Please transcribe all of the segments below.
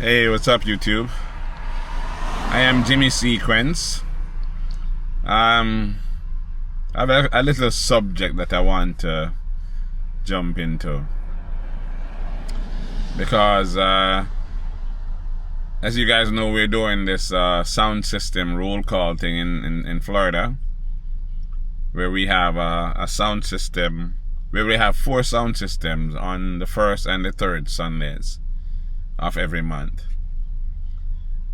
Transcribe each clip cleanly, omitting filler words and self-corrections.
Hey, what's up, YouTube? I am Jimmy Sequence. I have a little subject that I want to jump into because, as you guys know, we're doing this sound system roll call thing in Florida, where we have a sound system, where we have 4 sound systems on the 1st and the 3rd Sundays of every month.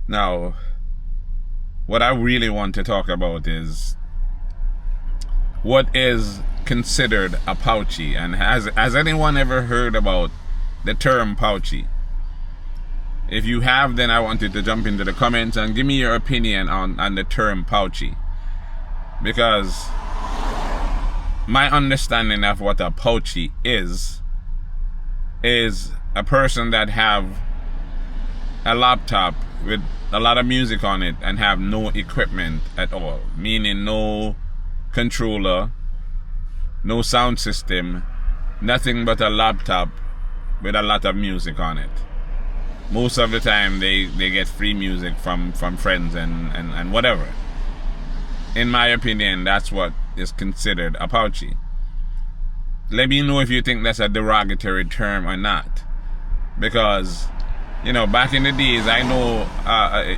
Now, what I really want to talk about is what is considered a pouchi, and has anyone ever heard about the term pouchi? If you have, then I want you to jump into the comments and give me your opinion on the term pouchi, because my understanding of what a pouchi is a person that have a laptop with a lot of music on it and have no equipment at all, meaning no controller, no sound system, nothing but a laptop with a lot of music on it. Most of the time they get free music from friends and whatever. In my opinion, that's what is considered a pouchi. Let me know if you think that's a derogatory term or not, because you know, back in the days, I know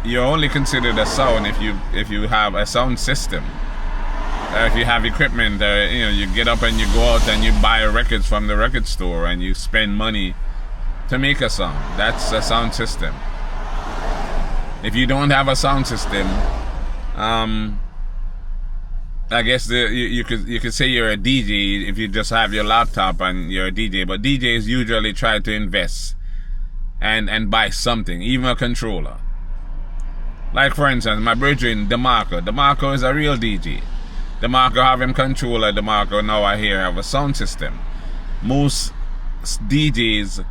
you're only considered a sound if you have a sound system. If you have equipment, you know, you get up and you go out and you buy records from the record store and you spend money to make a song. That's a sound system. If you don't have a sound system, I guess you could say you're a DJ if you just have your laptop and you're a DJ. But DJs usually try to invest and buy something, even a controller. Like, for instance, my brethren, DeMarco is a real DJ. DeMarco have him controller. DeMarco now I hear have a sound system. Most DJs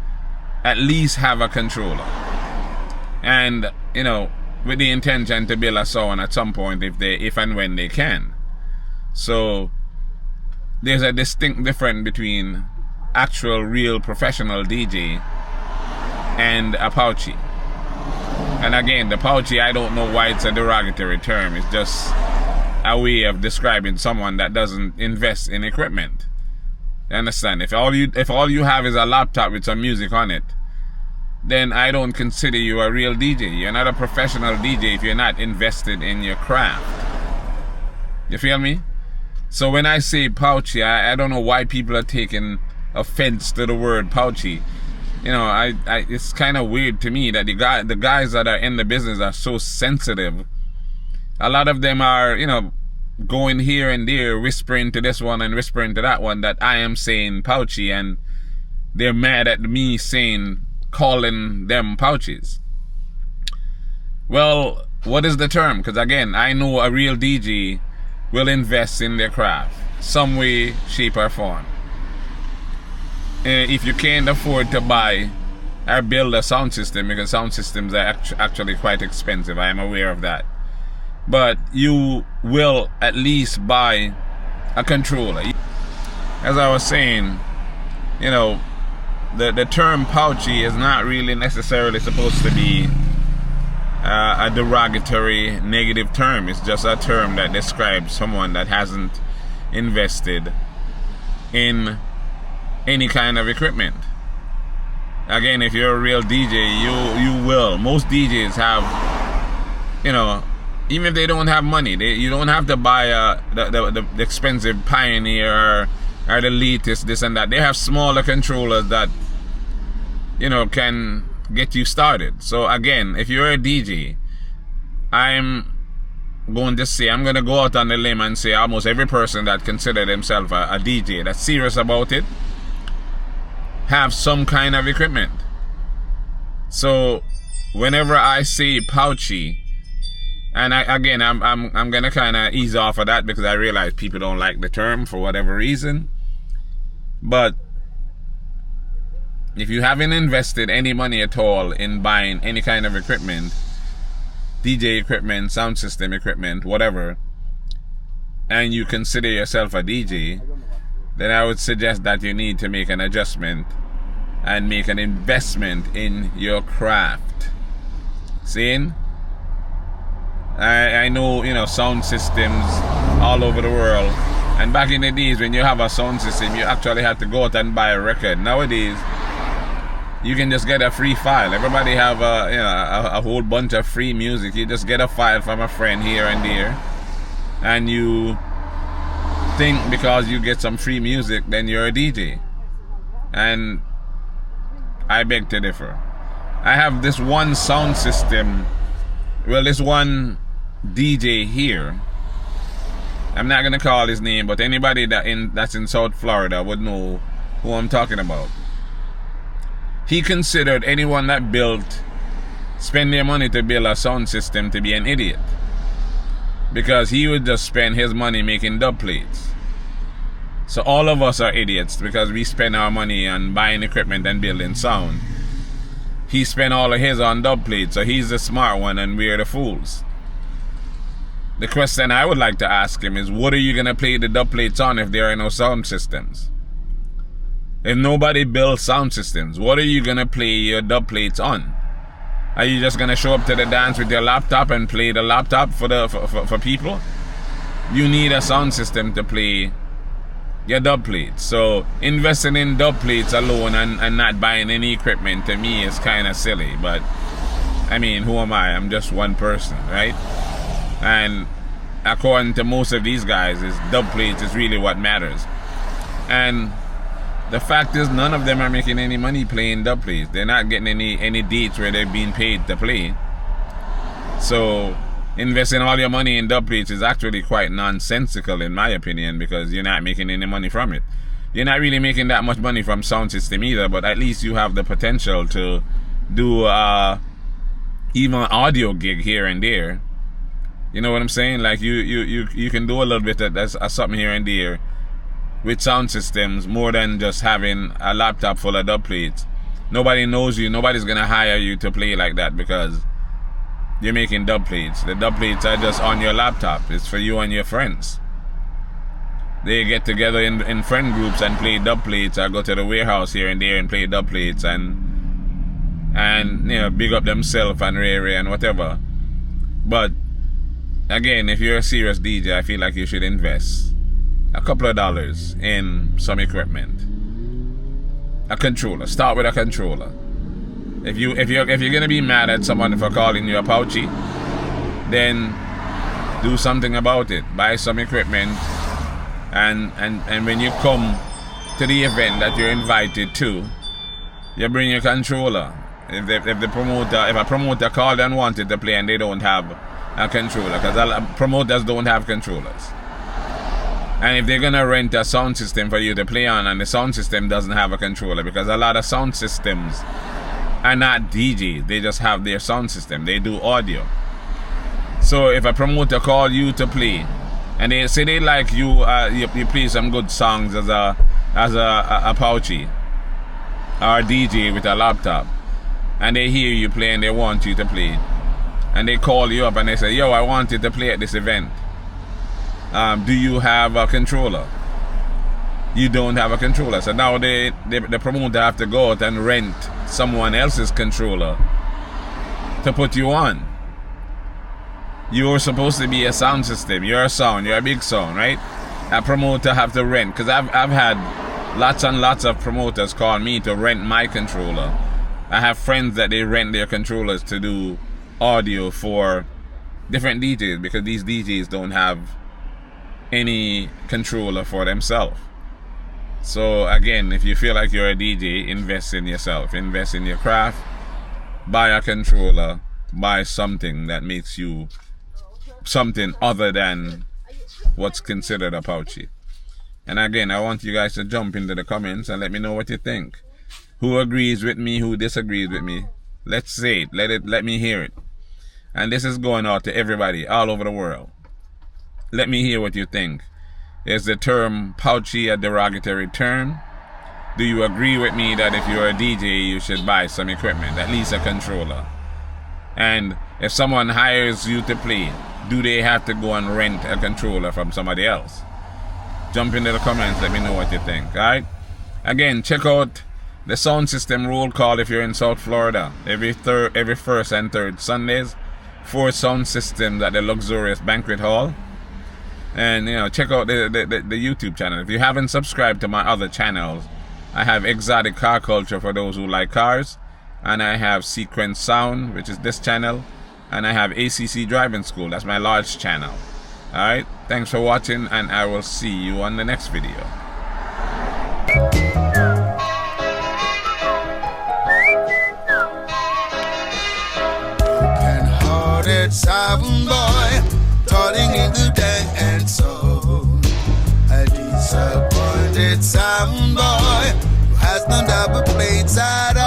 at least have a controller, and you know, with the intention to build a sound at some point if and when they can. So there's a distinct difference between actual real professional DJ and a pouchi. And again, the pouchi, I don't know why it's a derogatory term. It's just a way of describing someone that doesn't invest in equipment. You understand? If all you have is a laptop with some music on it, then I don't consider you a real DJ. You're not a professional DJ if you're not invested in your craft. You feel me? So when I say pouchi, I don't know why people are taking offense to the word pouchi. You know, it's kind of weird to me that the guys that are in the business are so sensitive. A lot of them are, you know, going here and there, whispering to this one and whispering to that one that I am saying pouchi, and they're mad at me calling them pouches. Well, what is the term? Because again, I know a real DJ will invest in their craft, some way, shape or form. If you can't afford to buy or build a sound system, because sound systems are actually quite expensive, I am aware of that, but you will at least buy a controller. As I was saying, you know, the term pouchi is not really necessarily supposed to be a derogatory, negative term. It's just a term that describes someone that hasn't invested in any kind of equipment. Again, if you're a real DJ, you will. Most DJs have, you know, even if they don't have money, you don't have to buy the expensive Pioneer or the latest this and that. They have smaller controllers that, you know, can get you started. So again, if you're a DJ, I'm going to go out on the limb and say almost every person that consider themselves a DJ that's serious about it have some kind of equipment. So whenever I say pouchi, and I'm gonna kind of ease off of that because I realize people don't like the term for whatever reason, but if you haven't invested any money at all in buying any kind of equipment, DJ equipment, sound system equipment, whatever, and you consider yourself a DJ, then I would suggest that you need to make an adjustment and make an investment in your craft. Seeing? I know, you know, sound systems all over the world. And back in the days when you have a sound system, you actually had to go out and buy a record. Nowadays, you can just get a free file. Everybody have a whole bunch of free music. You just get a file from a friend here and there, and you think because you get some free music, then you're a DJ. And I beg to differ. I have this one sound system. Well, this one DJ here. I'm not gonna call his name, but anybody that's in South Florida would know who I'm talking about. He considered anyone that spend their money to build a sound system to be an idiot, because he would just spend his money making dub plates. So all of us are idiots because we spend our money on buying equipment and building sound. He spent all of his on dub plates, so he's the smart one and we're the fools. The question I would like to ask him is, what are you going to play the dub plates on if there are no sound systems? If nobody builds sound systems, what are you going to play your dub plates on? Are you just going to show up to the dance with your laptop and play the laptop for people? You need a sound system to play your dub plates. So investing in dub plates alone and not buying any equipment, to me, is kind of silly. But I mean, who am I? I'm just one person, right? And according to most of these guys, dub plates is really what matters. And the fact is, none of them are making any money playing dub plates. They're not getting any dates where they're being paid to play. So investing all your money in dub plates is actually quite nonsensical, in my opinion, because you're not making any money from it. You're not really making that much money from sound system either, but at least you have the potential to do even audio gig here and there. You know what I'm saying? Like you can do a little bit of something here and there with sound systems, more than just having a laptop full of dub plates. Nobody knows you. Nobody's gonna hire you to play like that because you're making dub plates. The dub plates are just on your laptop. It's for you and your friends. They get together in friend groups and play dub plates, or go to the warehouse here and there and play dub plates and you know, big up themselves and Ray and whatever. But again, if you're a serious DJ, I feel like you should invest a couple of dollars in some equipment. A controller. Start with a controller. If you're gonna be mad at someone for calling you a pouchi, then do something about it. Buy some equipment, and when you come to the event that you're invited to, you bring your controller. If a promoter called and wanted to play and they don't have a controller, because promoters don't have controllers. And if they're gonna rent a sound system for you to play on, and the sound system doesn't have a controller, because a lot of sound systems are not DJs, they just have their sound system, they do audio. So if a promoter call you to play, and they say they like you play some good songs as a pouchi or a DJ with a laptop, and they hear you play and they want you to play, and they call you up and they say, yo, I want you to play at this event. Do you have a controller? You don't have a controller. So now the promoter have to go out and rent someone else's controller to put you on. You're supposed to be a sound system. You're a sound. You're a big sound, right? A promoter have to rent. Because I've had lots and lots of promoters call me to rent my controller. I have friends that they rent their controllers to do audio for different DJs, because these DJs don't have any controller for themselves. So again, if you feel like you're a DJ, invest in yourself, invest in your craft, buy a controller, buy something that makes you something other than what's considered a pouchi. And again, I want you guys to jump into the comments and let me know what you think. Who agrees with me, who disagrees with me? Let's say it, let me hear it. And this is going out to everybody all over the world. Let me hear what you think. Is the term pouchi a derogatory term? Do you agree with me that if you're a DJ, you should buy some equipment, at least a controller? And if someone hires you to play, do they have to go and rent a controller from somebody else? Jump into the comments, let me know what you think, alright? Again, check out the sound system roll call if you're in South Florida. Every first and third Sundays, 4 sound systems at the luxurious banquet hall. And check out the YouTube channel. If you haven't subscribed to my other channels, I have Exotic Car Culture for those who like cars, and I have Sequence Sound, which is this channel, and I have ACC Driving School. That's my large channel. Alright, thanks for watching, and I will see you on the next video. Broken-hearted sound boy, darting in the dance soul. A disappointed sound boy who has no double plate side